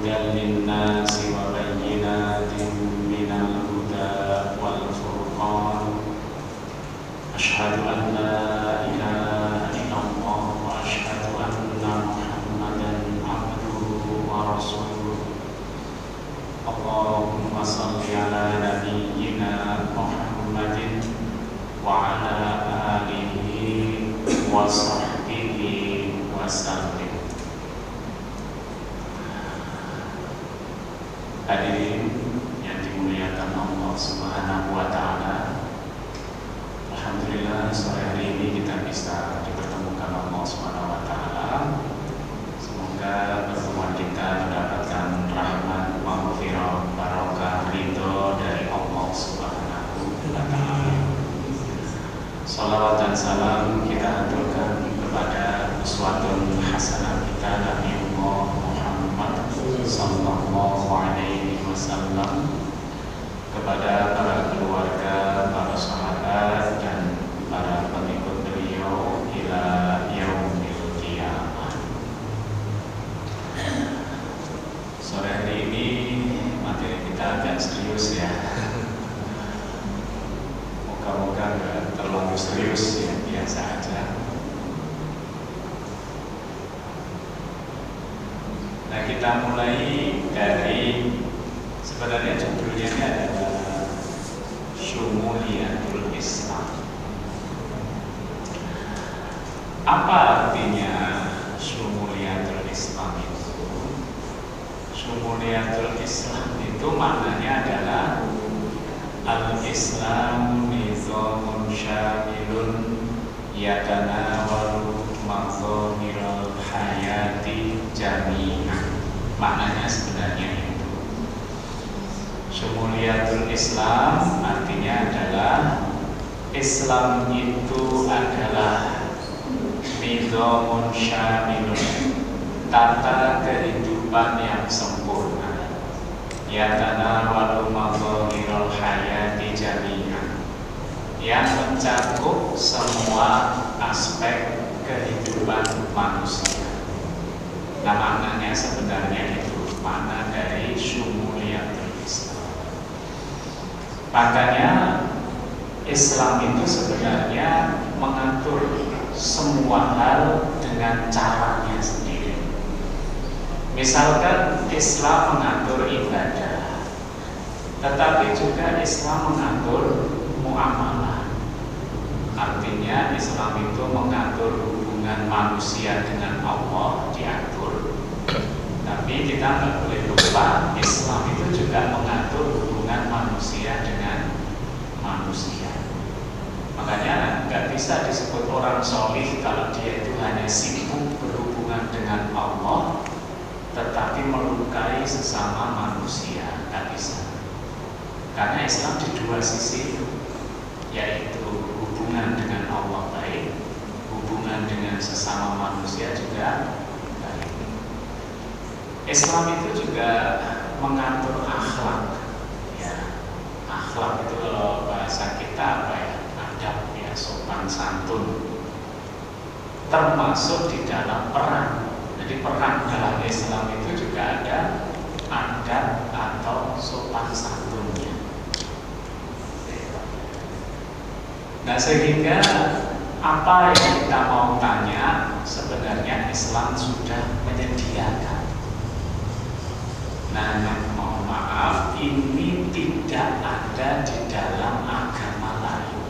هدى للناس وبينات من الهدى والفرقان أشهد أن لا إله إلا الله وأشهد أن محمدا عبده ورسوله اللهم صل على نبينا محمد وعلى آله وصحبه وسلم. Hadirin yang dimuliakan Allah Subhanahu wa Ta'ala, alhamdulillah sore hari ini kita bisa dipertemukan Allah Subhanahu wa Ta'ala. Semoga pertemuan kita mendapatkan rahmat, maghfirah, barokah, ridho dari Allah Subhanahu wa Ta'ala. Salawat dan salam kita aturkan kepada uswatun hasanah kita Nabi Muhammad sallallahu alaihi wasallam, kepada para keluarga, para sahabat dan para pengikut beliau ila yaumil qiyamah. Sore hari ini materi kita agak serius ya. Moga-moga enggak terlalu serius ya, biasa aja. Nah, kita mulai dari, sebenarnya judulnya ini adalah Syumuliyatul Islam. Apa artinya Syumuliyatul Islam itu? Syumuliyatul Islam itu maknanya adalah Al-Islam nizamun syamilun yatanawalu mazhahiral hayati jami'an. Maknanya sebenarnya itu Syumuliyatul Islam artinya adalah Islam itu adalah nizamun syamilun, tata kehidupan yang sempurna, yatanawalu mazhahiral hayati jami'an, yang mencakup semua aspek kehidupan manusia. Nah, maknanya sebenarnya itu makna dari Syumuliyatul Islam. Makanya Islam itu sebenarnya mengatur semua hal dengan caranya sendiri. Misalkan Islam mengatur ibadah, tetapi juga Islam mengatur muamalah. Artinya Islam itu mengatur hubungan manusia dengan Allah, diatur. Tapi kita nggak boleh lupa Islam itu juga mengatur hubungan manusia dengan manusia. Makanya nggak bisa disebut orang solih kalau dia itu hanya sibuk berhubungan dengan Allah tetapi melukai sesama manusia, nggak bisa. Karena Islam di dua sisi itu, yaitu hubungan dengan Allah baik, hubungan dengan sesama manusia juga baik. Islam itu juga mengatur akhlak. Ya, akhlak itu kalau bahasa kita apa ya? Adab ya, sopan santun. Termasuk di dalam perang. Jadi perang dalam Islam itu juga ada adab atau sopan santunnya. Nah, sehingga apa yang kita mau tanya sebenarnya Islam sudah menyediakan. Nah, mohon maaf, ini tidak ada di dalam agama lain.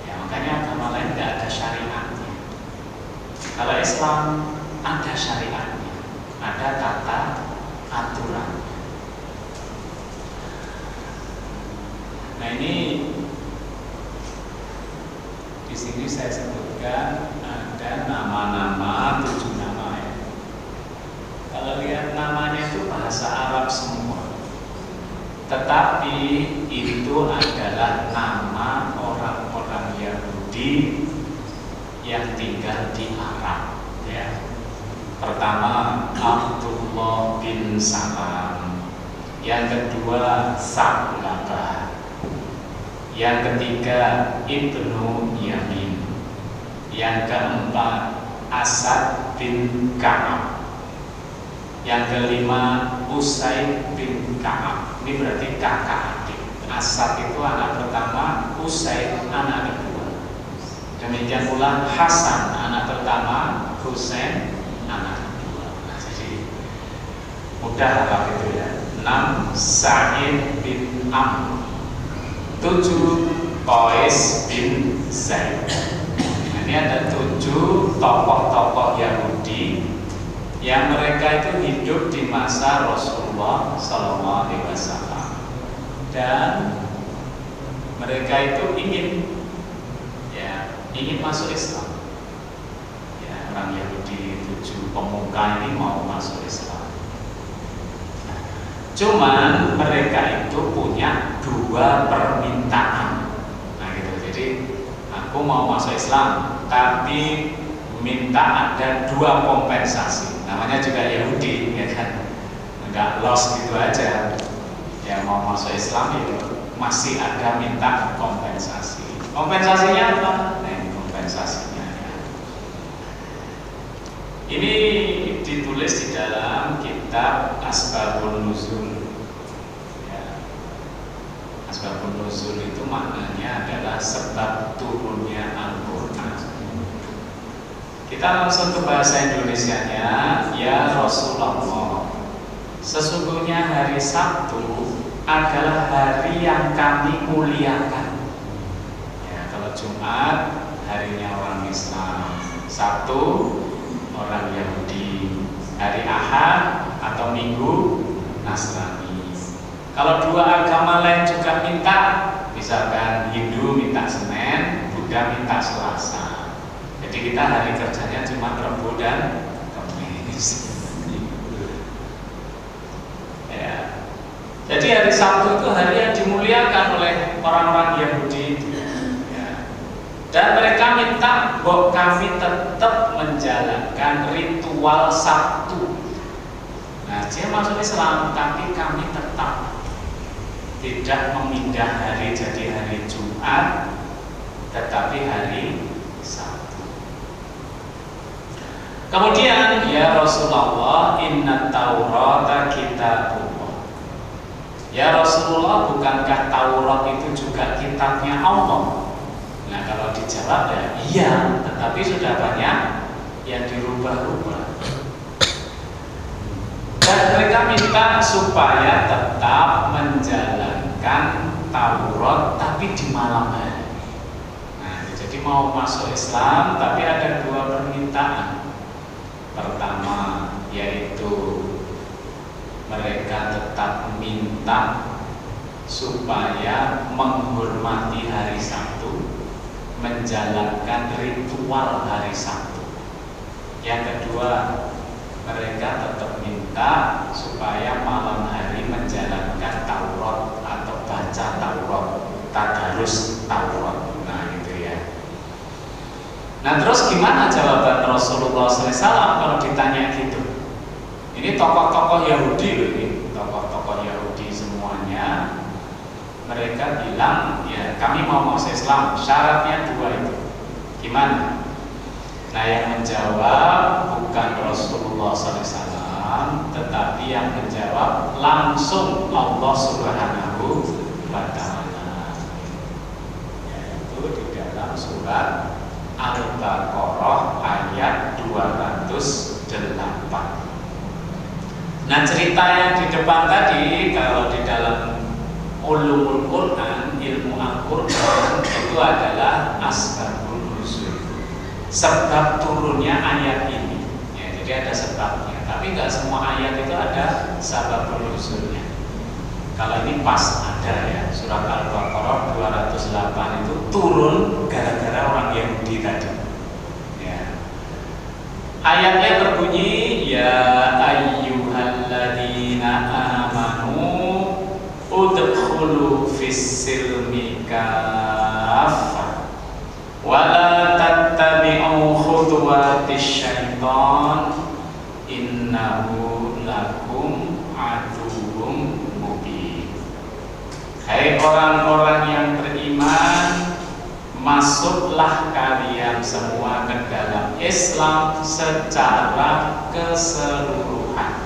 Ya, makanya agama lain tidak ada syariatnya. Kalau Islam ada syariatnya, ada tata aturan. Nah, ini di sini saya sebutkan ada nama-nama, 7 nama ya. Kalau lihat namanya itu bahasa Arab semua, tetapi itu adalah nama orang-orang Yahudi yang tinggal di Arab. Ya. Pertama Abdullah bin Salam, yang kedua Sa'labah, yang ketiga Ibnu Yamin, yang keempat Asad bin Ka'ab, Yang kelima Usaid bin Ka'ab. Ini berarti kakak adik. Asad itu anak pertama, Usaid anak kedua. Demikian pula Hasan anak pertama, Husain anak kedua. Nah, jadi mudah apa itu ya. 6 Sa'id bin Amr. 7 Qais bin Zaid. Nah, ini ada 7 tokoh-tokoh Yahudi yang mereka itu hidup di masa Rasulullah SAW, dan mereka itu ingin masuk Islam. Ya, orang Yahudi 7 pemuka ini mau masuk Islam. Cuman mereka itu punya 2 permintaan. Nah gitu. Jadi aku mau masuk Islam, tapi minta ada 2 kompensasi. Namanya juga Yahudi, ya kan? Enggak lost gitu aja. Ya mau masuk Islam itu masih ada minta kompensasi. Kompensasinya apa? Nah, kompensasinya ya. Ini ditulis di dalam kitab Asbabun Nuzul. Ya. Asbabun Nuzul itu maknanya adalah sebab turunnya Al-Quran. Kita langsung ke bahasa Indonesianya. Ya Rasulullah, sesungguhnya hari Sabtu adalah hari yang kami muliakan. Ya, kalau Jumat harinya orang Islam, Sabtu orang Yahudi, hari Ahad atau Minggu Nasrani. Kalau 2 agama lain juga minta, misalkan Hindu minta Senin, Buddha minta Selasa. Jadi kita hari kerjanya cuma Rabu dan Kamis. Ya. Jadi hari Sabtu itu hari yang dimuliakan oleh orang-orang Yahudi. Ya. Dan mereka minta bahwa kami tetap menjalankan ritual Sabtu. Nah, dia masuk Islam, tapi kami tetap tidak memindah hari jadi hari Jumat, tetapi hari Sabtu. Kemudian, ya Rasulullah, inna Taurata kitabullah. Ya Rasulullah, bukankah Taurat itu juga kitabnya Allah? Nah, kalau dijawab ya iya, tetapi sudah banyak yang dirubah-rubah. Dan mereka minta supaya tetap menjalankan Taurat tapi di malam hari. Nah, jadi mau masuk Islam tapi ada 2 permintaan. Pertama yaitu mereka tetap minta supaya menghormati hari Sabtu, menjalankan ritual hari Sabtu. Yang kedua, mereka tetap minta supaya malam hari menjalankan Taurat atau baca Taurat, tadarus Taurat. Nah gitu ya. Nah terus gimana jawaban Rasulullah SAW kalau ditanya gitu? Ini tokoh-tokoh Yahudi loh, ini tokoh-tokoh Yahudi semuanya. Mereka bilang, ya kami mau masuk Islam, syaratnya 2 itu. Gimana? Nah yang menjawab bukan Rasulullah SAW, tetapi yang menjawab langsung Allah Subhanahu wa Ta'ala, yaitu di dalam surat Al-Baqarah ayat 208. Nah cerita yang di depan tadi, kalau di dalam ulumul Quran, ilmu Al-Quran, itu adalah asbabun nuzul, sebab turunnya ayat ini. Ya, jadi ada sebabnya, tapi nggak semua ayat itu ada sababun nuzulnya. Kalau ini pas ada ya, surat Al-Baqarah 208 itu turun gara-gara orang Yahudi tadi. Ya. Ayatnya berbunyi, ya ayyuhalladzina amanu udkhulu fis-silmi kaffah wa la tattabi'u khutuwatis syaitan innahu lakum aduwwum mubin. Hai orang-orang yang beriman, masuklah kalian semua ke dalam Islam secara keseluruhan.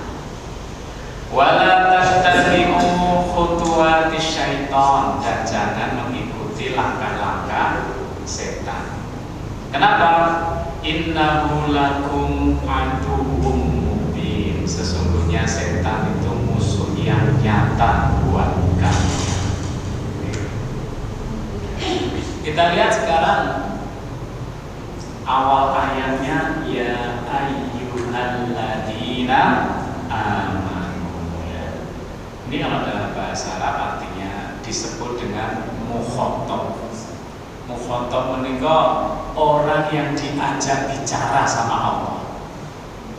Wala tattabi'u khutuwatis syaiton, dan jangan mengikuti langkah-langkah setan. Kenapa? Innahu lakum aduwwum mubin. Sesungguhnya setan itu musuh yang nyata buat kamu. Kita lihat sekarang awal ayatnya, ya ayyuhalladzina amanu. Ini kalau dalam bahasa Arab artinya disebut dengan mukhatab. Mukhatab menika orang yang diajak bicara sama Allah,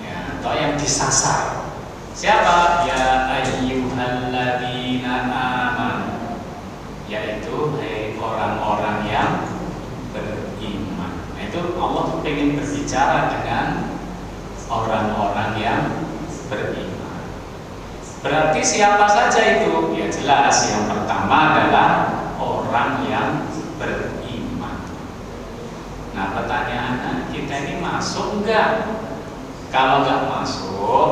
ya, atau yang disasar. Siapa? Ya ayyuhalladzina amanu, yaitu orang-orang yang beriman. Nah, itu Allah ingin berbicara dengan orang-orang yang beriman. Berarti siapa saja itu? Ya jelas, yang pertama adalah orang yang beriman. Nah, pertanyaannya, kita ini masuk enggak? Kalau enggak masuk,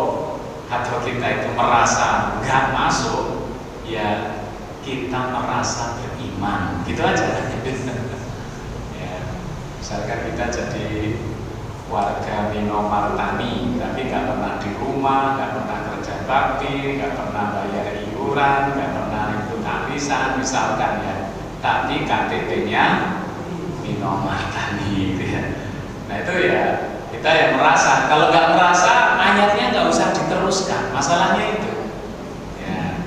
atau kita itu merasa enggak masuk, ya kita merasa beriman, gitu aja. Ya, misalkan kita jadi warga Minomartani, tapi nggak pernah di rumah, nggak pernah kerja bakti, nggak pernah bayar iuran, nggak pernah ikut arisan, misalkan ya, tapi KTP-nya Minomartani, gitu ya. Nah itu ya kita yang merasa. Kalau nggak merasa, ayatnya nggak usah diteruskan. Masalahnya itu. Ya.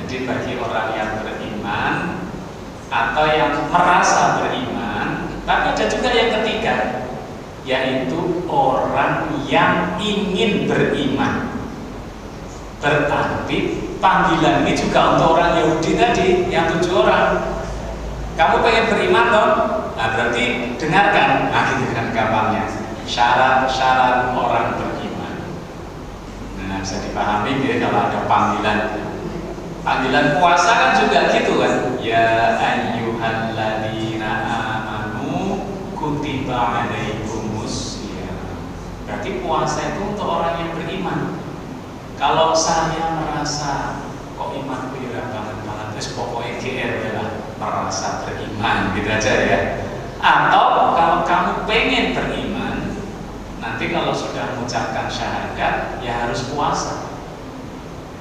Jadi bagi orang yang beriman atau yang merasa beriman, tapi ada juga yang ketiga, yaitu orang yang ingin beriman. Berarti panggilan ini juga untuk orang Yahudi tadi, yang 7 orang. Kamu pengen beriman dong? Nah berarti dengarkan, nah gitu kan gampangnya, syarat-syarat orang beriman. Nah bisa dipahami ya, kalau ada panggilan puasa kan juga gitu kan. Ya ayyuhalladzina amanu kutiba alaikumus syiyam. Berarti puasa itu untuk orang yang beriman. Kalau saya merasa kok imanku ya banget, terus pokoknya GR lah, merasa beriman gitu aja ya. Atau kalau kamu pengen beriman, nanti kalau sudah mengucapkan syahadat ya harus puasa.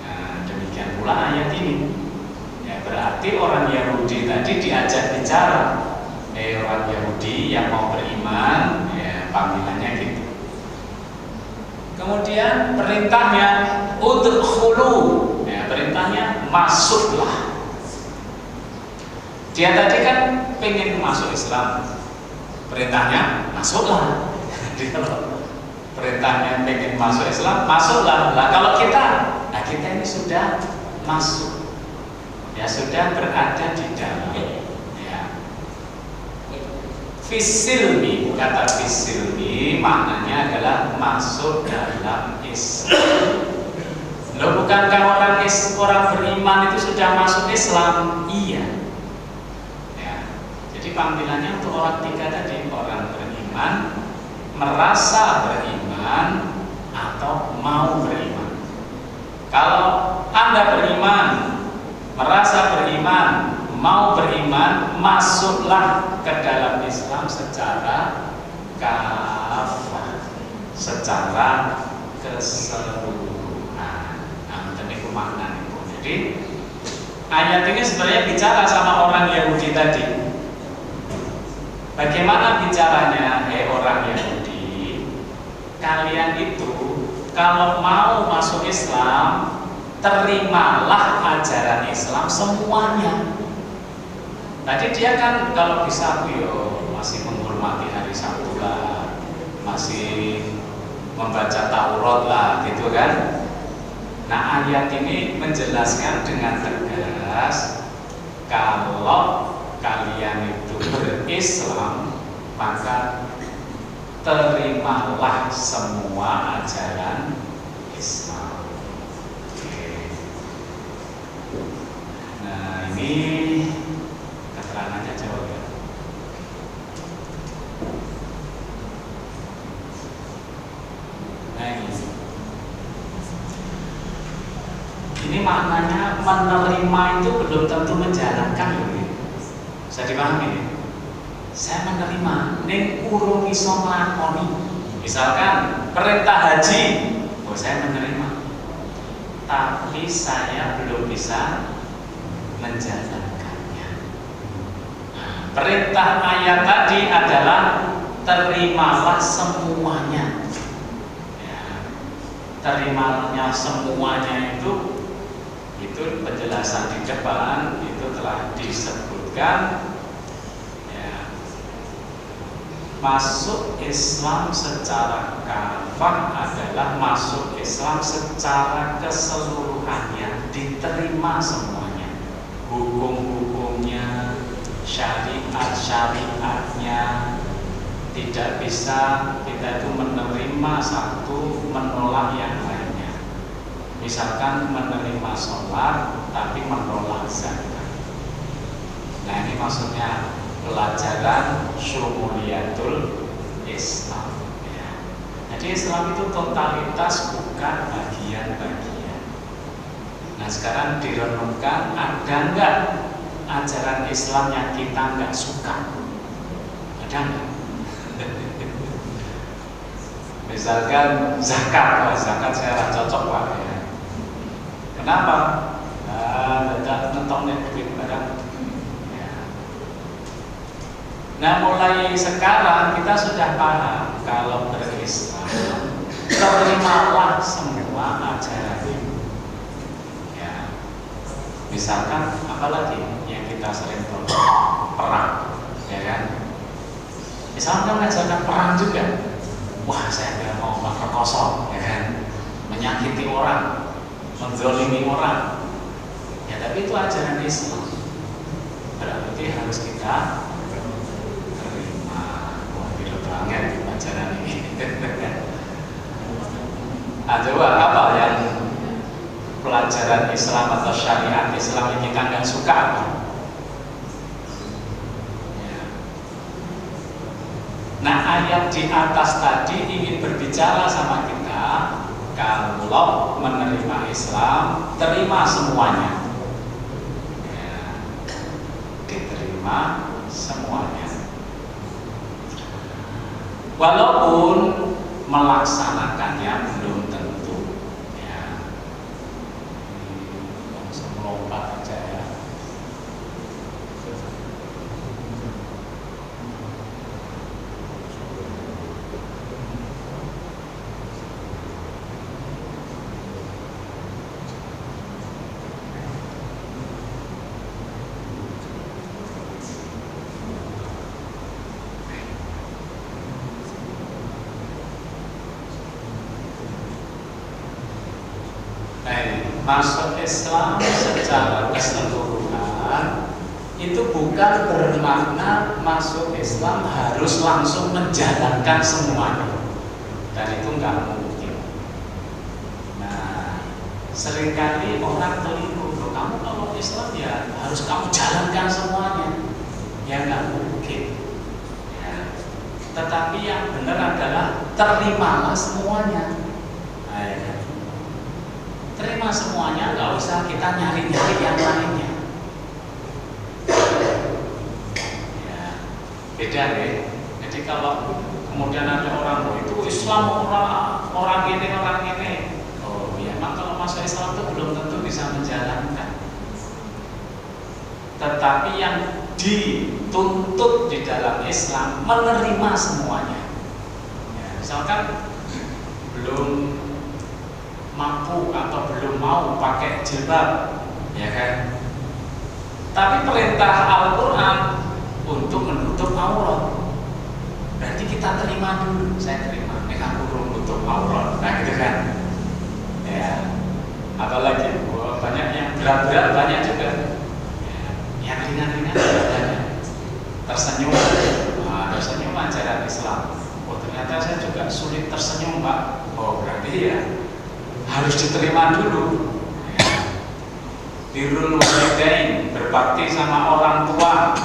Nah, demikian pula ayat ini. Ya berarti orang Yahudi tadi diajak bicara. Orang Yahudi yang mau beriman, ya panggilannya gitu. Kemudian perintahnya udkhulu, ya perintahnya masuklah. Dia tadi kan pengen masuk Islam, perintahnya masuklah. Jadi kalau perintahnya pengen masuk Islam, masuklah. Lah kalau kita, nah kita ini sudah masuk, ya sudah berada di dalam. Ya. Fisilmi, kata fisilmi maknanya adalah masuk dalam Islam. Loh bukankah orang beriman itu sudah masuk Islam? Iya. Jadi panggilannya untuk orang 3 tadi, orang beriman, merasa beriman, atau mau beriman. Kalau Anda beriman, merasa beriman, mau beriman, masuklah ke dalam Islam secara kafah, secara keseluruhan. Nah, itu maknanya. Jadi ayat ini sebenarnya bicara sama orang Yahudi tadi. Bagaimana bicaranya? Orang Yahudi, kalian itu kalau mau masuk Islam, terimalah ajaran Islam semuanya. Tadi dia kan kalau bisa masih menghormati hari Sabtu lah, masih membaca Taurat lah, gitu kan. Nah ayat ini menjelaskan dengan tegas, kalau kalian itu berislam, maka terimalah semua ajaran Islam. Nah ini keterangannya jauh ya. Nah ini Ini maknanya menerima itu belum tentu menjalankan loh. Bisa dipahami ya? Saya menerima, ning urung iso nglakoni. Misalkan perintah haji, oh saya menerima. Tapi saya belum bisa menjalankannya. Perintah ayat tadi adalah terimalah semuanya. Terimanya semuanya itu penjelasan di depan itu telah disebutkan ya, masuk Islam secara kafah adalah masuk Islam secara keseluruhannya, diterima semuanya, hukum-hukumnya, syariat-syariatnya. Tidak bisa kita itu menerima satu menolak yang lainnya. Misalkan menerima sholat tapi menolak zakat. Nah ini maksudnya pelajaran syumuliyatul Islam ya. Jadi Islam itu totalitas, bukan bagian-bagian. Nah sekarang direnungkan, ada enggak ajaran Islam yang kita enggak suka? Ada enggak? Misalkan zakat, zakat saya cocok Pak ya. Kenapa? Tidak nentongnya duit barang. Ya. Nah mulai sekarang kita sudah paham kalau berislam terimalah semua ajaran ini. Ya. Misalkan apalagi yang kita sering tahu, perang, ya kan? Islam kan mengajarkan perang juga. Wah saya tidak mau memperkosa, ya kan? Menyakiti orang, menzalimi orang. Ya tapi itu ajaran Islam. Berarti harus kita terima. Wah gila banget ajaran ini. Coba apa yang pelajaran Islam atau syariat Islam yang kita nggak suka apa? Nah ayat di atas tadi ingin berbicara sama kita, kalau menerima Islam, terima semuanya ya, diterima semuanya. Walaupun melaksanakannya belum tentu ya. Langsung melompat aja ya. Masuk Islam secara keseluruhan itu bukan bermakna masuk Islam harus langsung menjalankan semuanya, dan itu nggak mungkin. Nah, seringkali orang keliru, kamu kalau Islam ya harus kamu jalankan semuanya, ya nggak mungkin. Ya. Tetapi yang benar adalah terimalah semuanya. Nah, ya. Terima semuanya, nggak usah kita nyari-nyari yang lainnya. Ya, beda ya. Jadi kalau kemudian ada orang, oh itu Islam orang ini. Oh ya, memang kalau masuk Islam itu belum tentu bisa menjalankan. Tetapi yang dituntut di dalam Islam menerima semuanya. Ya, misalkan belum mampu atau belum mau pakai jilbab, ya kan? Tapi perintah Al-Quran untuk menutup aurat, berarti kita terima dulu. Saya terima, aku menutup aurat, nah gitu kan? Ya, apalagi banyak yang berat-berat, banyak juga. Ya, yang ringan-ringan banyak. Tersenyum, tersenyum ajaran Islam. Oh ternyata saya juga sulit tersenyum Pak. Oh berarti ya harus diterima dulu. Birrul walidain, berbakti sama orang tua.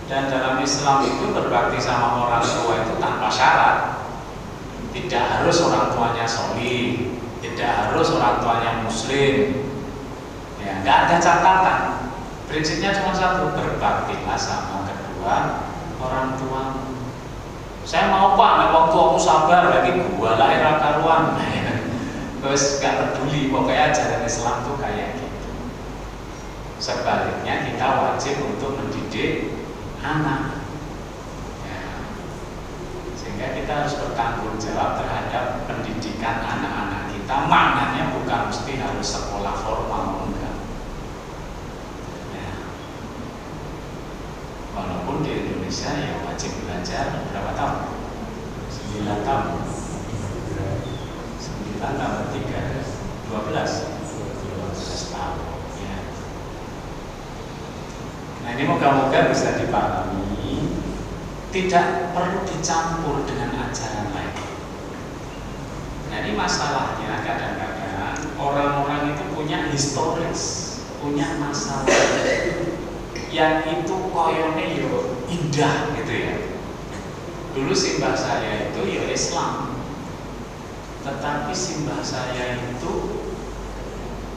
Dan dalam Islam itu berbakti sama orang tua itu tanpa syarat. Tidak harus orang tuanya sholih, Tidak harus orang tuanya Muslim. Ya, nggak ada catatan. Prinsipnya cuma satu, berbaktilah sama kedua orang tua. Saya mau pak, nek wong tuaku sabar lagi gua lahir karuan. Terus gak peduli, pokoknya ajaran Islam tuh kayak gitu. Sebaliknya kita wajib untuk mendidik anak. Ya. Sehingga kita harus bertanggung jawab terhadap pendidikan anak-anak kita. Maknanya bukan mesti harus sekolah formal, enggak. Ya. Walaupun di Indonesia ya wajib belajar berapa tahun? 9 tahun. 9 tambah 3 12 tahun ya. Nah ini moga-moga bisa dipahami, tidak perlu dicampur dengan ajaran lain. Nah ini masalahnya kadang-kadang orang-orang itu punya historis, punya masalah yang itu koyone yo indah gitu ya. Dulu simbah saya itu ya Islam, tetapi simbah saya itu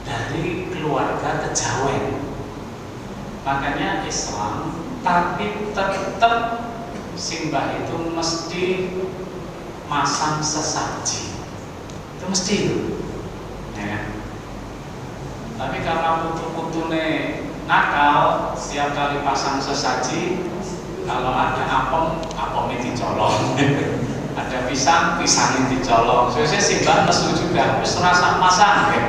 dari keluarga kejawen, makanya Islam, tapi tetap simbah itu mesti masang sesaji, itu mesti ya. Tapi karena putu-putune nakal, setiap kali pasang sesaji, kalau ada apemnya dicolong. Ada pisangnya dicolong. Saya simbah nesu juga, terus rasa masang ya.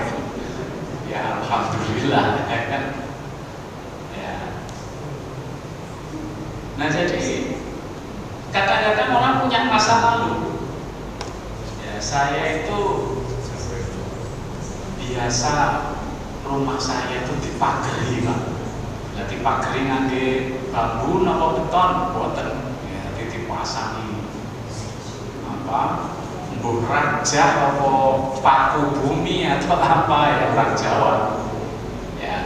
Ya alhamdulillah ya kan. Ya. Nah jadi kadang-kadang orang punya masa lalu. Ya saya itu biasa rumah saya itu dipagari Pak. Lah dipagari ngangge bambu napa beton boten. Ya dipasangi mbuh raja apa paku bumi atau apa ya orang Jawa ya.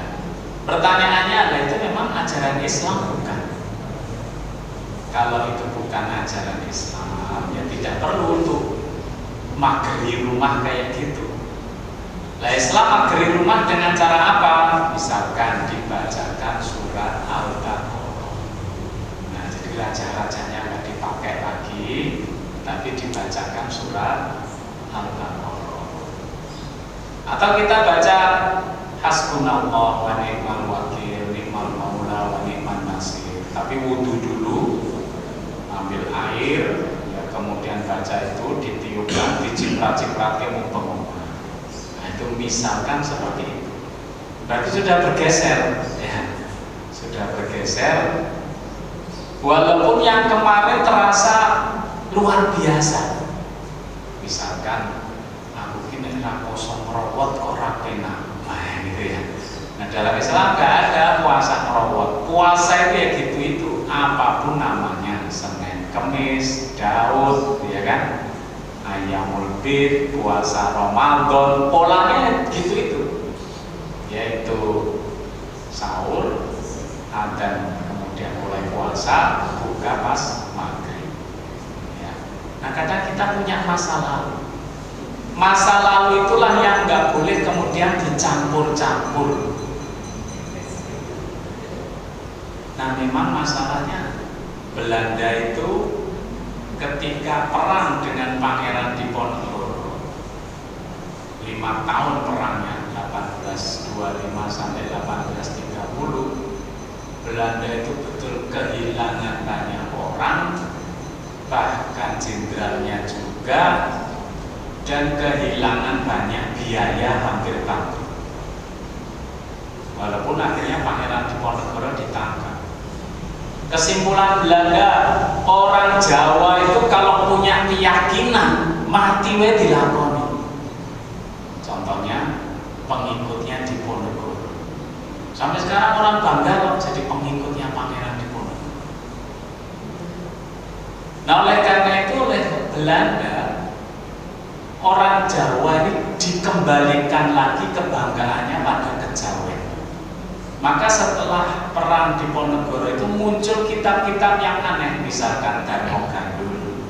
Pertanyaannya adalah itu memang ajaran Islam bukan? Kalau itu bukan ajaran Islam ya tidak perlu untuk mageri rumah kayak gitu. Lah Islam mageri rumah dengan cara apa? Misalkan dibacakan surat Al-Baqarah. Nah jadi raja-rajanya nggak dipakai lagi, tapi dibacakan surat Al-Baqarah. Atau kita baca hasbunallah wa ni'mal wakil, ni'mal maula wa ni'man nasir. Tapi wudu dulu, ambil air, ya kemudian baca itu, ditiupkan, diciprat-cipratnya mumpung-mumpung. Nah itu misalkan seperti itu. Berarti sudah bergeser, ya. Sudah bergeser. Walaupun yang kemarin terasa luar biasa. Misalkan aku kini kosong merawat kok rapena, nah gitu ya. Nah dalam Islam nggak ada puasa merawat. Puasa itu ya gitu itu, apapun namanya, Senin, Kemis, Daud, ya kan, Ayyamul Bid, puasa Ramadan, polanya gitu itu, yaitu sahur, adzan, kemudian mulai puasa, buka pas maghrib. Nah kadang kita punya masa lalu. Masa lalu itulah yang nggak boleh kemudian dicampur-campur. Nah memang masalahnya Belanda itu ketika perang dengan Pangeran Diponegoro, 5 tahun perangnya 1825 sampai 1830, Belanda itu betul kehilangan banyak orang, bahkan jenderalnya juga, dan kehilangan banyak biaya hampir bangkrut. Walaupun akhirnya Pangeran Diponegoro ditangkap. Kesimpulan Belanda, orang Jawa itu kalau punya keyakinan mati we dilakoni. Contohnya pengikutnya Diponegoro. Sampai sekarang orang bangga kok jadi pengikutnya Pangeran Diponegoro. Nah oleh karena itu oleh Belanda, orang Jawa ini dikembalikan lagi kebanggaannya pada kejawen. Maka setelah perang Diponegoro itu muncul kitab-kitab yang aneh, misalkan Darmo Gandul,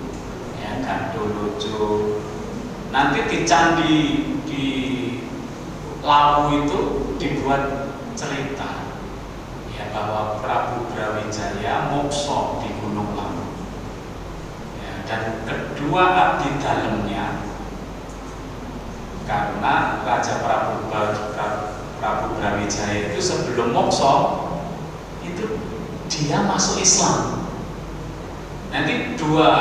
ya Gandul lucu. Nanti di candi di Lawu itu dibuat cerita ya bahwa Prabu Brawijaya mokso di Gunung Lawu ya, dan kedua abdi dalamnya, karena Raja Prabu Brawijaya itu sebelum mokso itu dia masuk Islam. Nanti dua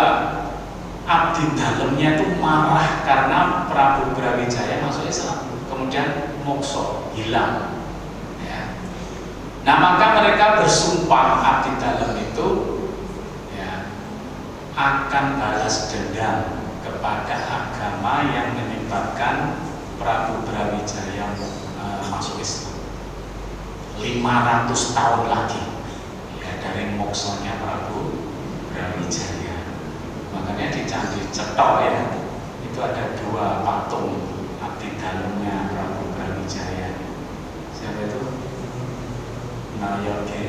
abdi dalamnya itu marah karena Prabu Brawijaya masuk Islam, kemudian mokso, hilang ya. Nah maka mereka bersumpah, abdi dalam itu ya, akan balas dendam kepada agama yang menyebabkan Prabu Brawijaya masuk Islam. 500 tahun lagi ya, dari moksonya Prabu Brawijaya. Makanya di Candi Cetok ya, itu ada dua patung abdi dalamnya Prabu Brawijaya. Siapa itu? Nayoge.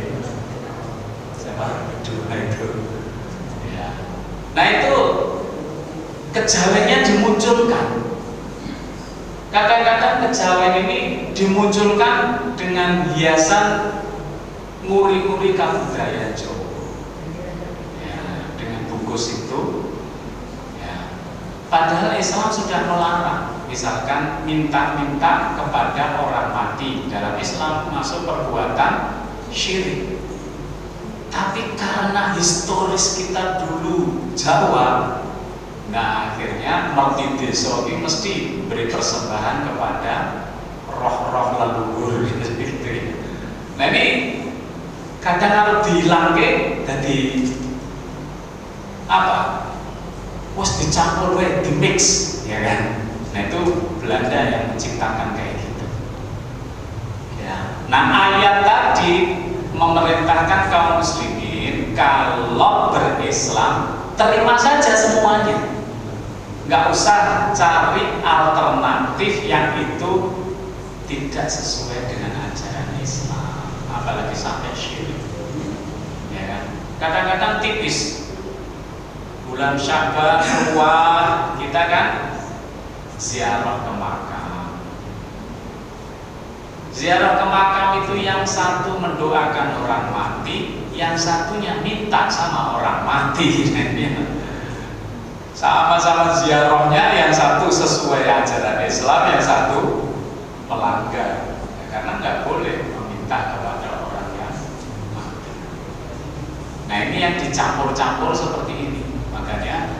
Siapa? Dua itu. Ya. Nah itu kejawennya dimunculkan. Kadang-kadang kejawen ini dimunculkan dengan hiasan nguri-nguri kabudaya Jawa. Ya, dengan bungkus itu ya. Padahal Islam sudah melarang, misalkan minta-minta kepada orang mati. Dalam Islam masuk perbuatan syirik. Tapi karena historis kita dulu Jawa, nah akhirnya merti desa ini mesti beri persembahan kepada roh-roh leluhur gitu. Nah ini kadang harus dihilangke jadi apa? Wes dicampur we, di mix, ya kan? Nah itu Belanda yang menciptakan kayak gitu. Ya. Nah ayat tadi memerintahkan kaum muslimin kalau berislam terima saja semuanya, nggak usah cari alternatif yang itu tidak sesuai dengan ajaran Islam, apalagi sampai syirik. Ya kan? Kadang-kadang tipis bulan Sya'ban keluar kita kan ziarah ke makam. Ziarah ke makam itu yang satu mendoakan orang mati, yang satunya minta sama orang mati. Sama-sama ziarahnya, yang satu sesuai ajaran Islam, yang satu melanggar. Ya, karena nggak boleh meminta kepada orang yang mati. Nah ini yang dicampur-campur seperti ini. Makanya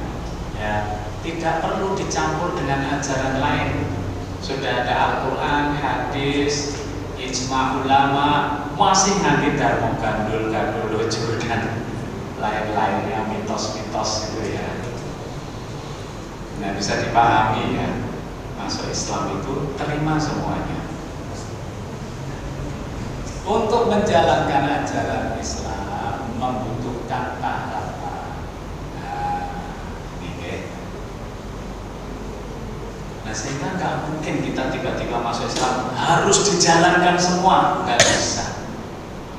ya tidak perlu dicampur dengan ajaran lain. Sudah ada Al-Quran, hadis, ijma ulama, masih nanti darmo gandul lucu dan lain-lainnya, mitos-mitos itu ya. Nah bisa dipahami ya, masuk Islam itu terima semuanya. Untuk menjalankan ajaran Islam membutuhkan tahapan. Nah sehingga nggak mungkin kita tiba-tiba masuk Islam harus dijalankan semua, nggak bisa.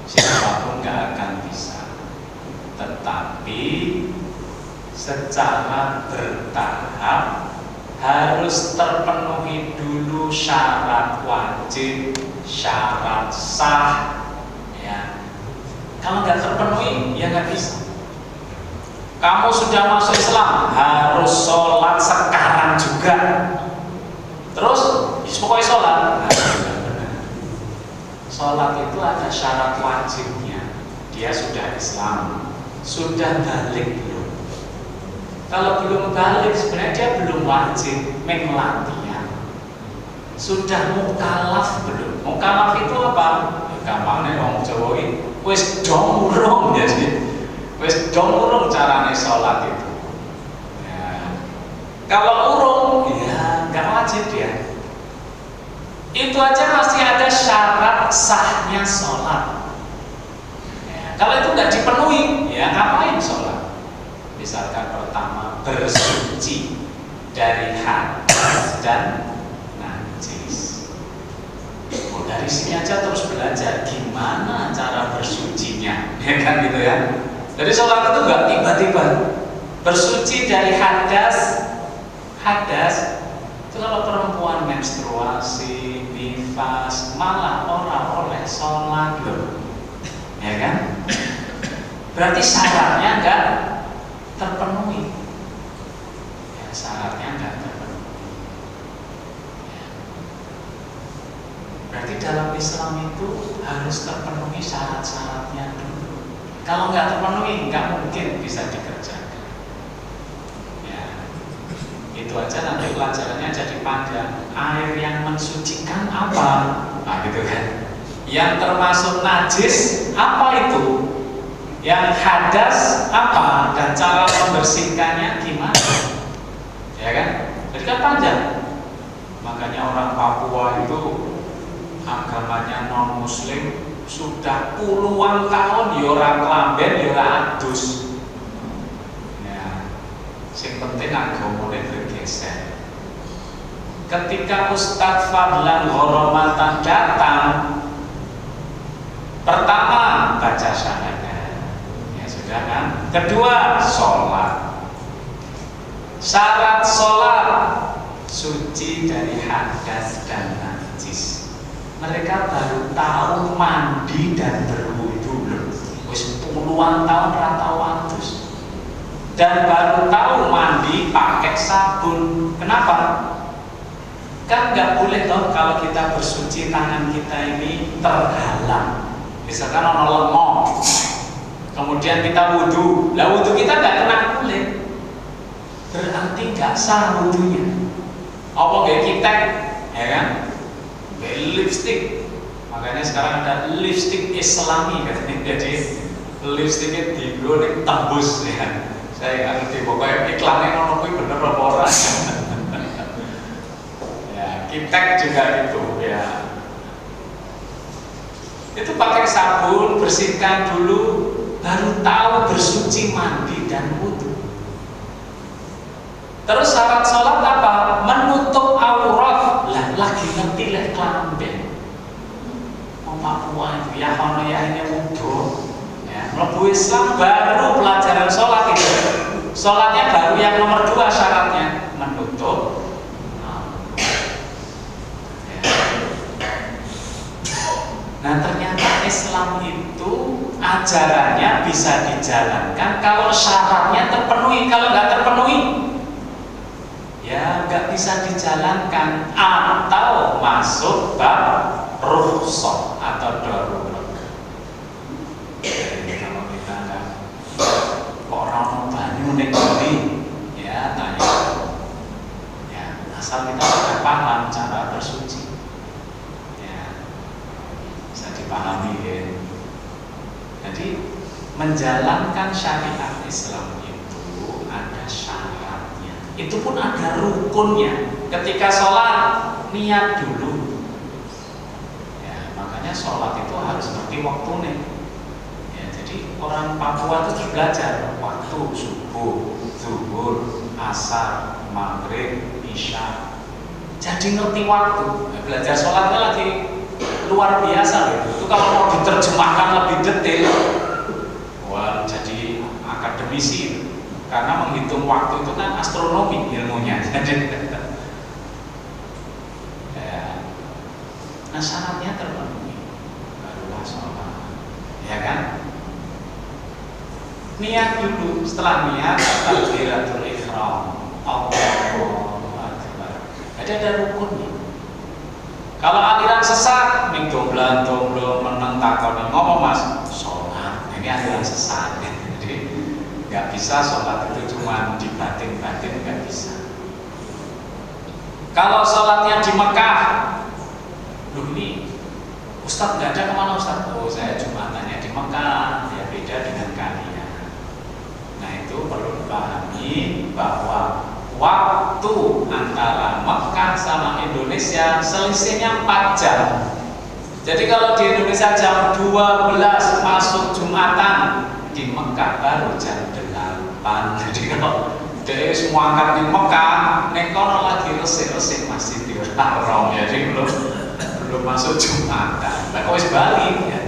Siapapun nggak akan bisa. Tetapi secara bertahap harus terpenuhi dulu syarat wajib, syarat sah. Ya. Kalau nggak terpenuhi, ya nggak bisa. Kamu sudah masuk Islam harus sholat sekarang juga. Terus pokoknya sholat. Sholat itu ada syarat wajibnya. Dia sudah Islam, sudah balik belum? Kalau belum balik sebenarnya dia belum wajib melatihan. Sudah mukallaf belum? Mukallaf itu apa? Ya, gampangnya orang Jawa ini wis dong urung jadi. Wis dong urung carane sholat itu. Ya. Kalau urung, ya nggak wajib ya. Itu aja masih ada syarat sahnya sholat. Ya. Kalau itu nggak dipenuhi, ya ngapain sholat? Misalkan pertama bersuci dari hadas dan najis. Oh, dari sini aja terus belajar gimana cara bersucinya, ya kan gitu ya. Jadi sholat itu nggak tiba-tiba bersuci dari hadas Itu kalau perempuan menstruasi, nifas, malah orang oleh sholat loh, ya kan? Berarti syaratnya enggak terpenuhi. Ya, syaratnya enggak terpenuhi. Ya. Berarti dalam Islam itu harus terpenuhi syarat-syaratnya dulu. Kalau enggak terpenuhi, enggak mungkin bisa dikerjakan. Itu aja nanti pelajarannya jadi panjang. Air yang mensucikan apa? Nah gitu kan. Yang termasuk najis apa itu? Yang hadas apa? Dan cara membersihkannya gimana? Ya kan? Jadi kan panjang. Makanya orang Papua itu agamanya non muslim sudah puluhan tahun yora klamben yora adus. Yang penting agamanya bergeser. Ketika Ustadz Fadlan Horomatan datang, pertama baca syahadat, ya sudah kan. Kedua sholat. Syarat sholat suci dari hadas dan najis. Mereka baru tahu mandi dan berwudu loh. Wis puluhan tahun ratau adus. Dan baru tahu mandi pakai sabun. Kenapa? Kan nggak boleh dong kalau kita bersuci tangan kita ini terhalang. Misalkan ono lemong, kemudian kita wudhu, lah wudhu kita nggak kena kulit, berarti nggak sah wudhunya. Apa kayak kita, ya kan? Kayak lipstick. Makanya sekarang ada lipstick Islami katanya. Jadi lipsticknya digoreng tembus ya. Saya nggak ngerti, pokoknya iklannya ngono kuwi bener apa ora. Ya, kitek juga gitu ya. Itu pakai sabun, bersihkan dulu, baru tahu bersuci mandi dan wudu. Terus syarat sholat apa? Menutup aurat. Lah lagi ngerti lah klamben. Wong Papua itu ya ono ya ini wudu. Mlebu Islam baru pelajaran sholat itu. Sholatnya baru yang nomor 2 syaratnya menutup. Nah ternyata Islam itu ajarannya bisa dijalankan kalau syaratnya terpenuhi. Kalau nggak terpenuhi, ya nggak bisa dijalankan atau masuk bab rukhsah atau darurat. Ya tanya ya, asal kita sudah paham cara bersuci ya, bisa dipahami ya. Jadi menjalankan syariat Islam itu ada syaratnya, itu pun ada rukunnya. Ketika sholat niat dulu ya, makanya sholat itu harus ngerti waktunya ya. Jadi orang Papua itu belajar waktu subuh, zuhur, asar, maghrib, isya. Jadi ngerti waktu. Belajar sholatnya lagi luar biasa gitu. Itu kalau mau diterjemahkan lebih detail, wah jadi akademisi. Karena menghitung waktu itu kan astronomi ilmunya. Jadi, ya. Nah syaratnya terpenuhi, barulah sholat, ya kan? Niat dulu, setelah niat takbiratul ihram, Allahu Akbar. Jadi ada rukunnya. Kalau aliran sesat, ning domblan-domblon meneng takoni ngomong Mas, sholat. Ini aliran sesat. Jadi nggak bisa sholat itu cuma di batin-batin, nggak bisa. Kalau sholatnya di Mekah, loh ini Ustadz nggak ada kemana Ustadz? Oh saya jumatannya di Mekah, ya beda dengan kalian. Perlu dipahami bahwa waktu antara Mekah sama Indonesia selisihnya 4 jam. Jadi kalau di Indonesia jam 12 masuk Jumatan, di Mekah baru jam 8. Jadi kalau dari semua angkat di Mekah, nekono lagi resik-resik Masjidil Haram, jadi belum masuk Jumatan. Lah kok wis balik ya.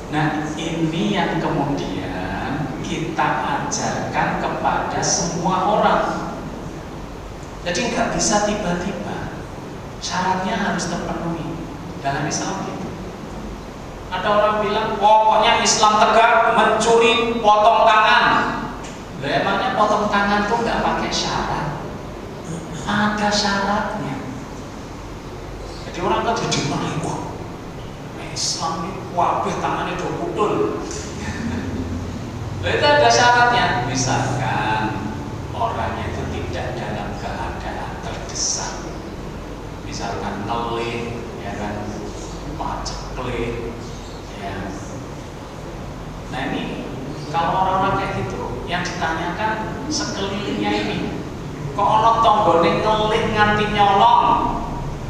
Nah ini yang kemudian kita ajarkan kepada semua orang. Jadi nggak bisa tiba-tiba, syaratnya harus terpenuhi dalam Islam gitu. Ada orang bilang pokoknya Islam tegak, mencuri potong tangan. Lah emangnya potong tangan tuh nggak pakai syarat? Ada syaratnya. Jadi orang kan dijumpai, wah Islam ini wabah tangannya do putul. Lah itu ada syaratnya. Misalkan orangnya itu tidak dalam keadaan terdesak, misalkan ngelih, ya kan, paceklik, ya. Nah ini kalau orang-orang kayak gitu, yang ditanyakan sekelilingnya ini, kok ono tonggone ngelih nganti nyolong.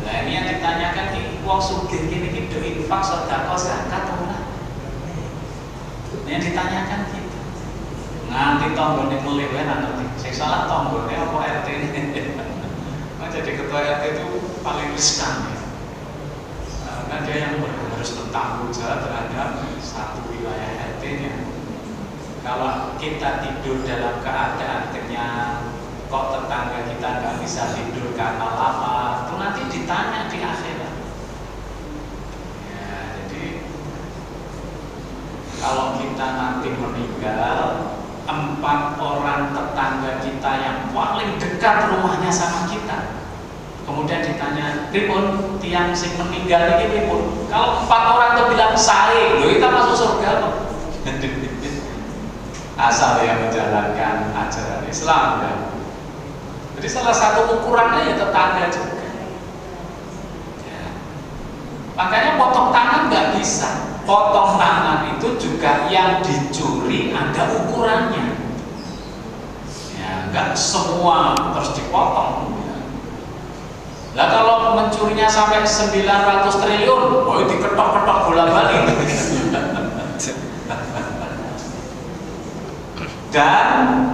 Nah ini yang ditanyakan ki wong sugih kene iki do infak sedekah zakat ora. Yang ditanyakan gitu. Nganti tonggone ngelih wae nang ngerti. Sing salah tonggone apa RT-ne. Nah, jadi ketua RT itu paling riskan ya. Karena dia yang harus bertanggung jawab terhadap satu wilayah RT-nya. Kalau kita tidur dalam keadaan kenyang, kok tetangga kita nggak bisa tidur karena lapar, itu nanti ditanya di akhirat. Ya, jadi kalau kita nanti meninggal, 4 orang tetangga kita yang paling dekat rumahnya sama kita, kemudian ditanya, pripun tiang sing meninggal ini pripun? Kalau 4 orang itu bilang sae, loh kita masuk surga loh. Asal yang menjalankan ajaran Islam ya. Jadi salah satu ukurannya ya tetangga juga. Ya. Makanya potong tangan nggak bisa. Potong tangan itu juga yang dicuri ada ukurannya. Ya, nggak semua terus dipotong. Lah kalau mencurinya sampai 900 triliun, oh diketok-ketok bola-balik. Dan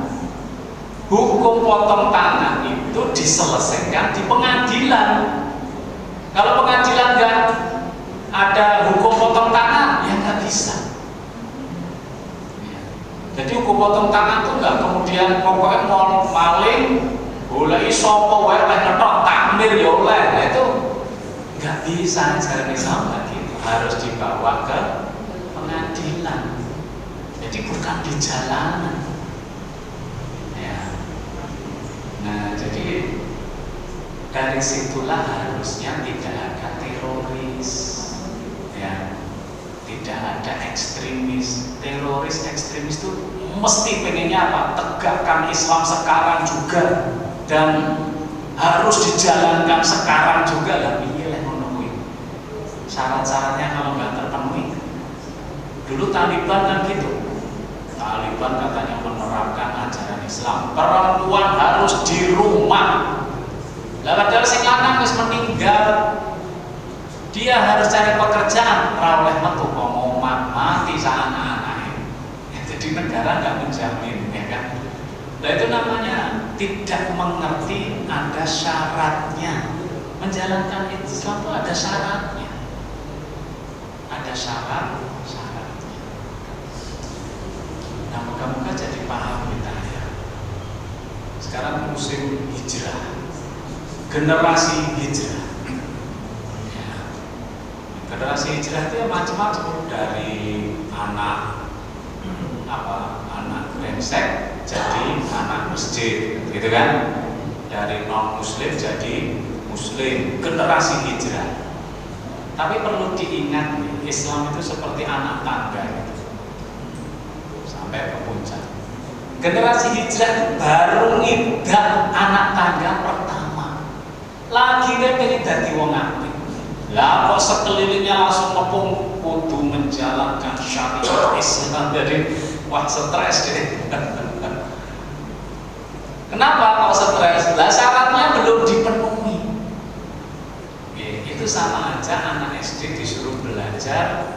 hukum potong tangan itu diselesaikan di pengadilan. Kalau pengadilan nggak ada hukum potong tangan, ya nggak bisa. Jadi hukum potong tangan itu nggak kemudian pokoknya mau maling, boleh sopo wae ngetok takmir ya oleh. Nah, itu nggak bisa secara Islam lagi. Harus dibawa ke pengadilan. Jadi bukan di jalanan. Nah, jadi dari situlah harusnya tidak ada teroris, ya, tidak ada ekstremis. Teroris, ekstremis itu mesti pengennya apa? Tegakkan Islam sekarang juga dan harus dijalankan sekarang juga lah. Pilih memenuhi syarat-syaratnya kalau nggak terpenuhi. Dulu Taliban kan gitu. Taliban katanya menerapkan ajaran Islam, perempuan harus di rumah. Lah padahal sing lanang wis meninggal, dia harus cari pekerjaan, ra oleh metu mau mati sa anak-anake. Ya, jadi negara nggak menjamin, ya kan? Nah itu namanya tidak mengerti ada syaratnya. Menjalankan Islam itu ada syaratnya, ada syarat. Nah, moga-moga jadi paham kita ya. Sekarang musim hijrah, generasi hijrah. Ya. Generasi hijrah itu ya macam-macam, dari anak anak brengsek jadi anak masjid, gitu kan? Dari non muslim jadi muslim, generasi hijrah. Tapi perlu diingat nih, Islam itu seperti anak tangga gitu. Sampai ke puncak. Generasi hijrah baru ngidak anak tangga pertama. Lagi dia pengen dadi wong apik. Lah kok sekelilingnya langsung ngepung kudu menjalankan syariat Islam, jadi wah stres deh. Kenapa kok stres? Lah syaratnya belum dipenuhi. Itu sama aja anak SD disuruh belajar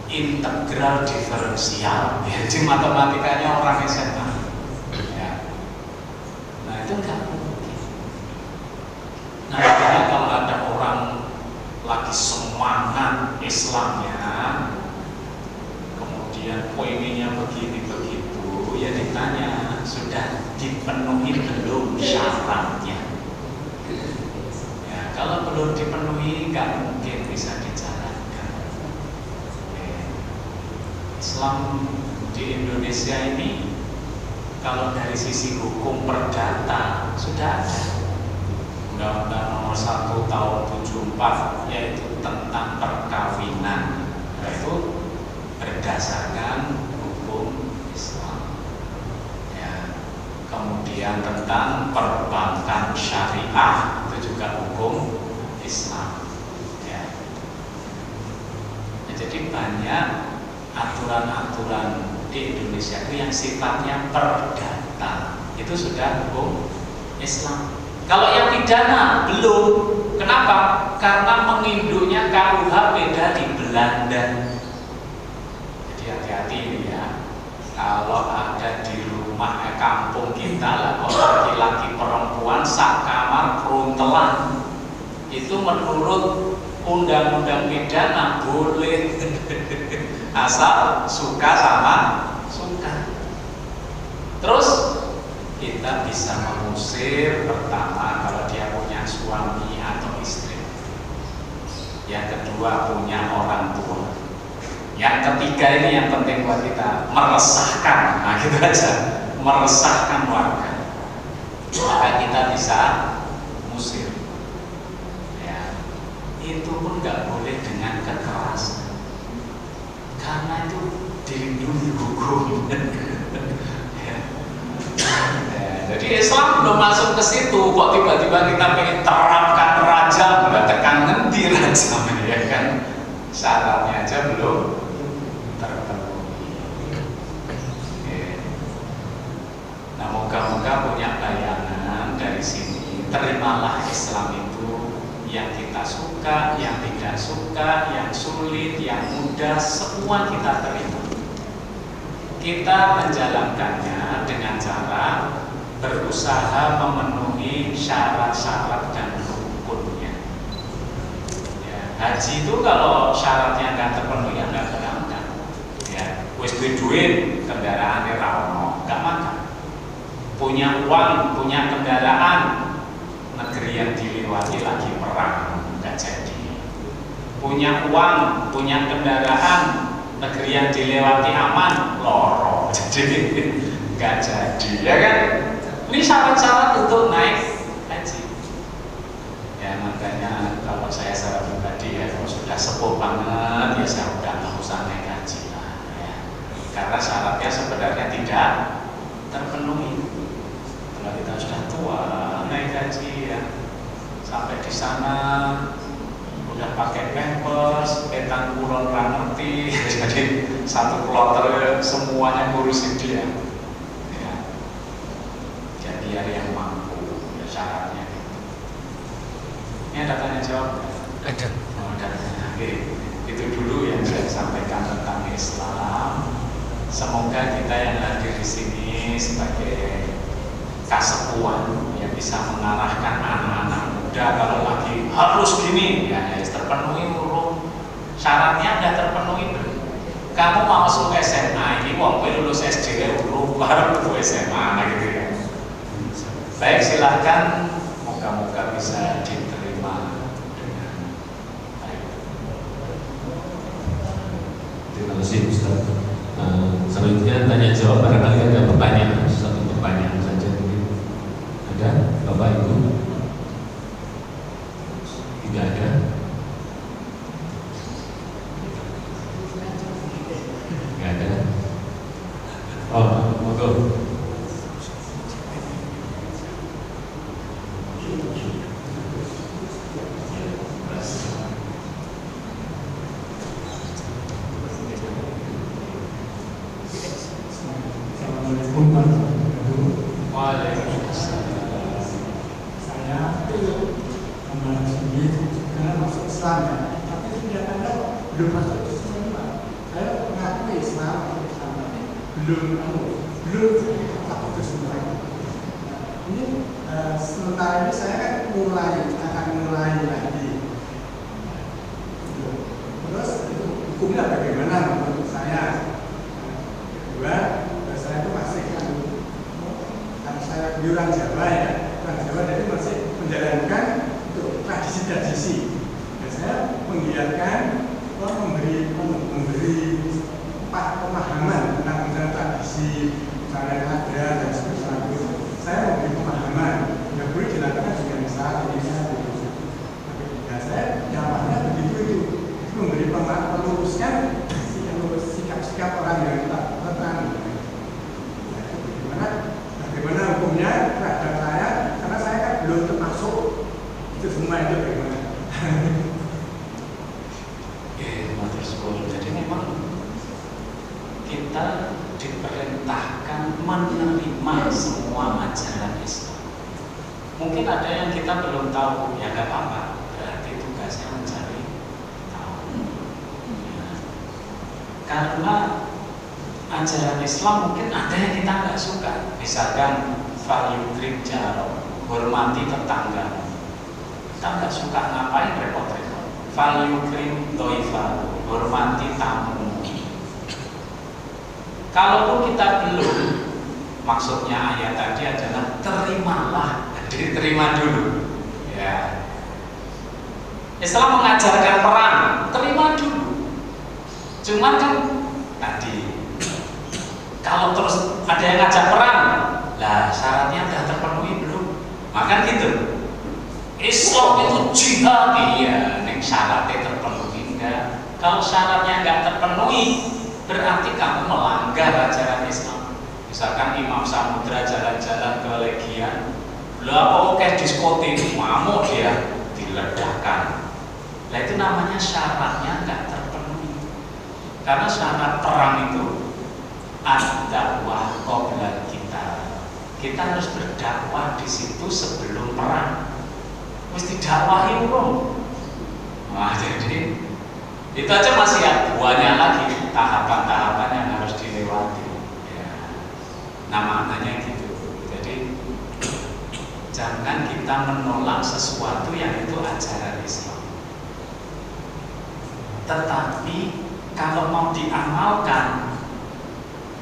integral diferensial, jadi matematikanya orang SMA. Ya. Nah itu enggak mungkin. Nah makanya kalau ada orang lagi semangat Islamnya, kemudian poinnya ya ditanya, sudah dipenuhi belum syaratnya? Ya, kalau belum dipenuhi nggak mungkin bisa dijalankan. Islam di Indonesia ini kalau dari sisi hukum perdata sudah ada Undang-Undang Nomor 1 Tahun 74, yaitu tentang perkawinan, yaitu berdasarkan hukum Islam. Ya. Kemudian tentang perbankan syariah, itu juga hukum Islam. Ya. Ya, jadi banyak aturan-aturan di Indonesia itu yang sifatnya perdata, itu sudah hukum Islam. Kalau yang pidana belum. Kenapa? Karena menginduknya KUH beda di Belanda. Jadi hati-hati ini ya. Kalau ada di rumah kampung kita lah, kalau laki-laki perempuan sak kamar peruntelan, itu menurut undang-undang pidana boleh. Asal suka sama suka. Terus kita bisa mengusir pertama kalau dia punya suami atau istri. Yang kedua punya orang tua. Yang ketiga ini yang penting buat kita, meresahkan. Nah gitu aja, meresahkan warga. Maka kita bisa musir. Ya, itu pun nggak boleh dengan kekerasan. Karena itu dilindungi hukum. Jadi Islam belum masuk ke situ, kok tiba-tiba kita pengen terapkan rajam, nggak tekan ngendi rajam ya kan? Syaratnya aja belum terpenuhi. Nah, moga-moga punya bayangan dari sini. Terimalah Islam itu yang kita suka, yang tidak suka, yang sulit, yang mudah, semua kita terima. Kita menjalankannya dengan cara berusaha memenuhi syarat-syarat dan rukunnya. Ya, haji itu kalau syaratnya nggak terpenuhi ya nggak berangkat. Ya, wis duit kendaraannya rawono, nggak makan. Punya uang, punya kendaraan, negeri yang dilewati lagi perang, nggak jadi. Punya uang, punya kendaraan, negeri yang dilewati aman, loro, jadi nggak jadi, ya kan? Ini syarat-syarat untuk naik haji. Ya makanya kalau saya secara pribadi ya, kalau sudah sepuh banget ya saya udah nggak usah naik haji lah. Ya. Karena syaratnya sebenarnya tidak terpenuhi. Kalau kita sudah tua naik haji ya, sampai di sana udah pakai pampers, petan kulon ngerti, jadi satu kloter semuanya ngurusin dia. Biar yang mampu, ya syaratnya gitu. Ini ada tanya jawab? Ada. Oh, ada. Oke. Itu dulu yang saya sampaikan tentang Islam. Semoga kita yang hadir di sini sebagai kasepuan yang bisa mengarahkan anak-anak muda kalau lagi harus gini, ya terpenuhi urut syaratnya udah terpenuhi belum? Kamu mau masuk SMA ini, wong lulus SD urut baru ke SMA, nah gitu ya. Baik, silahkan, moga-moga bisa diterima dengan baik. Terima kasih Ustaz. Selanjutnya tanya jawab, barangkali ada pertanyaan, satu pertanyaan saja mungkin. Ada Bapak Ibu? Tidak ada. Tidak ada. Oh, monggo. Sementara ini saya kan akan mulai lagi. Terus hukumnya bagaimana menurut saya? Kedua, saya itu masih bagi orang Jawa ya, orang Jawa dari masih menjalankan untuk tradisi-tradisi. Biasanya menggiatkan, memberi pemahaman tentang misalnya tradisi, misalnya ada dan sebagainya. Saya memberi pemahaman yang boleh dilakukan dengan saat ini. Ya saya jawabannya begitu itu memberi pemahaman, meluruskan sikap-sikap orang yang tak terang. Bagaimana hukumnya terhadap saya, karena saya kan belum termasuk itu semua itu bagaimana. Jadi memang kita diperintahkan menerima semua ajaran Islam. Mungkin ada yang kita belum tahu, ya nggak apa-apa. Berarti tugasnya mencari tahu. Ya. Karena ajaran Islam mungkin ada yang kita nggak suka. Misalkan falyukrim jaro, hormati tetangga. Kita nggak suka, ngapain repot-repot. Falyukrim doifa, hormati tamu. Kalaupun kita belum, maksudnya ayat tadi adalah terimalah, jadi terima dulu. Ya. Islam mengajarkan perang, terima dulu. Cuman kan tadi, kalau terus ada yang ngajak perang, lah syaratnya sudah terpenuhi belum? Makan gitu. Islam itu jihad, iya, nih syaratnya terpenuhi enggak? Kalau syaratnya enggak terpenuhi, berarti kamu melanggar ajaran Islam. Misalkan Imam Samudra jalan-jalan ke Legian, lah oke diskotik, mau dia diledakkan. Nah itu namanya syaratnya enggak terpenuhi. Karena syarat perang itu ad-dakwah qabla kita. Kita harus berdakwah di situ sebelum perang. Mesti dakwahi belum? Nah jadi itu aja masih banyak lagi tahapan-tahapan yang harus dilewati. Ya. Nah maknanya gitu. Jadi jangan kita menolak sesuatu yang itu ajaran Islam. Tetapi kalau mau diamalkan,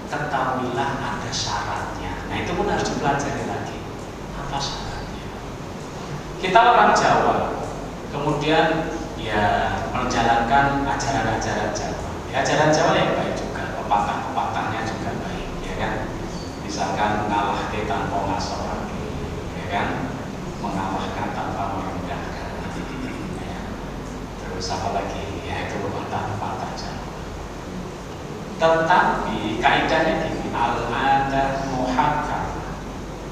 ketahuilah ada syaratnya. Nah itu pun harus dipelajari lagi. Apa syaratnya? Kita orang Jawa, kemudian ya menjalankan ajaran-ajaran Jawa. Ya, ajaran Jawa yang baik juga, pepatah-pepatahnya juga baik, ya kan? Misalkan mengalahkan tanpa ngasorake, ya kan? Mengalahkan tanpa merendahkan. Ya. Terus apa lagi? Ya itu pepatah-pepatah Jawa. Tetapi kaidahnya gini, al-adah muhakkam.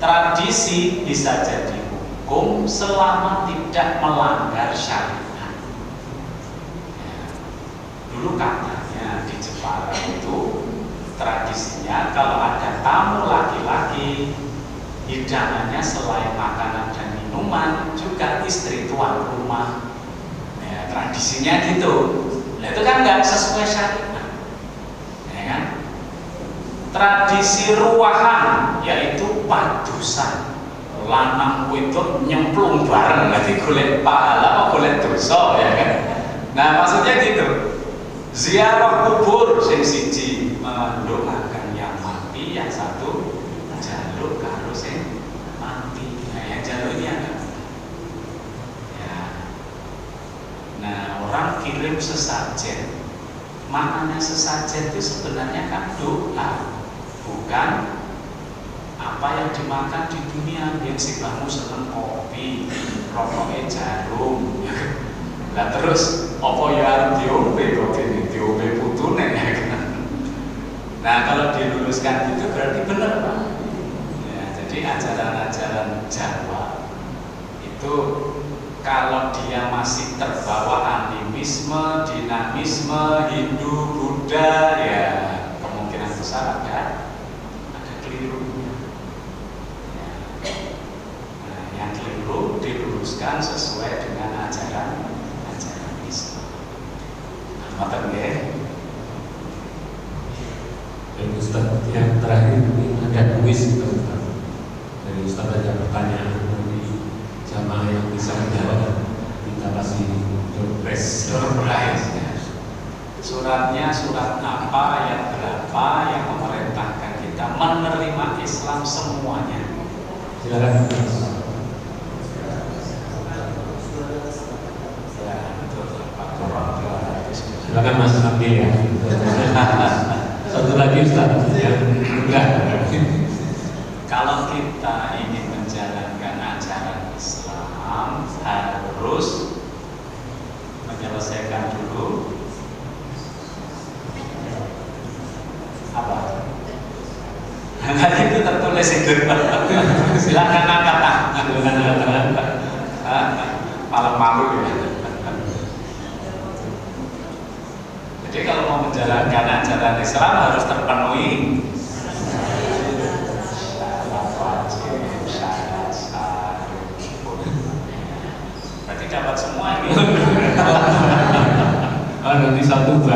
Tradisi bisa jadi hukum selama tidak melanggar syariat. Dulu katanya di Jepara itu tradisinya kalau ada tamu laki-laki, hidangannya selain makanan dan minuman juga istri tuan rumah. Ya, tradisinya gitu. Nah itu kan nggak sesuai syariat, ya kan? Tradisi ruwahan yaitu padusan, lanang wedok nyemplung bareng nanti golek pahala apa golek dosa, ya kan? Nah maksudnya gitu. Ziarah kubur sing siji mendoakan yang mati, yang satu jaluk karo sing mati. Nah yang jaluk ini ada. Ya. Nah orang kirim sesajen, maknanya sesajen itu sebenarnya kan doa, bukan apa yang dimakan di dunia. Yang si kamu seneng kopi, rokoknya jarum. Lah terus apa ya diombe kok ini diombe putune ya kan. Nah kalau diluluskan gitu berarti benar Pak. Ya, jadi ajaran-ajaran Jawa itu kalau dia masih terbawa animisme, dinamisme, Hindu, Buddha, ya kemungkinan besar ada kelirunya. Ya. Nah, yang keliru diluruskan sesuai dengan ajaran Islam. Mata ya. Dan Ustaz yang terakhir ini ada kuis Ustaz. Dari Ustaz ada pertanyaan dari jamaah yang bisa menjawab. Kita kasih surprise. Suratnya surat apa, ayat berapa yang memerintahkan kita menerima Islam semuanya. Silakan. Ya, betul. Faktor orang tua. Silakan Mas Nabil ya. Satu lagi Ustaz yang enggak. Kalau kita ingin menjalankan ajaran Islam harus menyelesaikan dulu apa? Nah, itu tertulis itu. Silakan angkat tangan. Malam malu ya. Jadi kalau mau menjalankan ajaran Islam harus terpenuhi syarat wajib, syarat syar'i. Berarti dapat semua ini. Oh, nanti satu